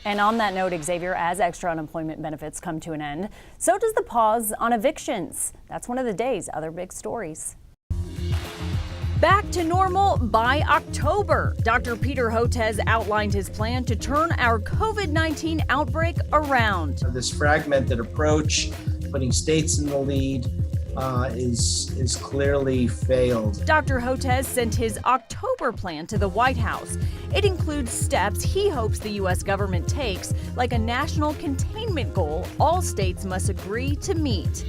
And on that note, Xavier, as extra unemployment benefits come to an end, so does the pause on evictions. That's one of the day's other big stories. Back to normal by October. Dr. Peter Hotez outlined his plan to turn our COVID-19 outbreak around. This fragmented approach, putting states in the lead, is clearly failed. Dr. Hotez sent his October plan to the White House. It includes steps he hopes the U.S. government takes, like a national containment goal all states must agree to meet.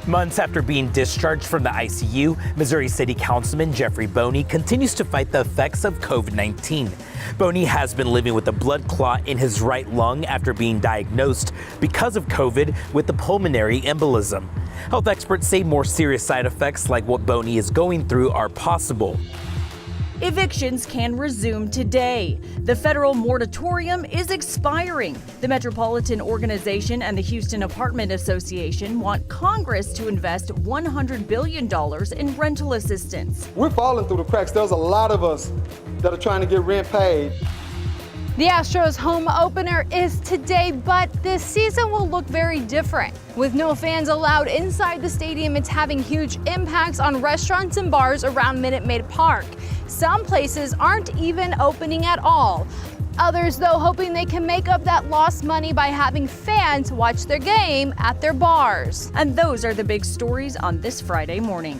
Months after being discharged from the ICU, Missouri City Councilman Jeffrey Boney continues to fight the effects of COVID-19. Boney has been living with a blood clot in his right lung after being diagnosed because of COVID with the pulmonary embolism. Health experts say more serious side effects like what Boney is going through are possible. Evictions can resume today. The federal moratorium is expiring. The Metropolitan Organization and the Houston Apartment Association want Congress to invest $100 billion in rental assistance. We're falling through the cracks. There's a lot of us that are trying to get rent paid. The Astros home opener is today, but this season will look very different. With no fans allowed inside the stadium, it's having huge impacts on restaurants and bars around Minute Maid Park. Some places aren't even opening at all. Others, though, hoping they can make up that lost money by having fans watch their game at their bars. And those are the big stories on this Friday morning.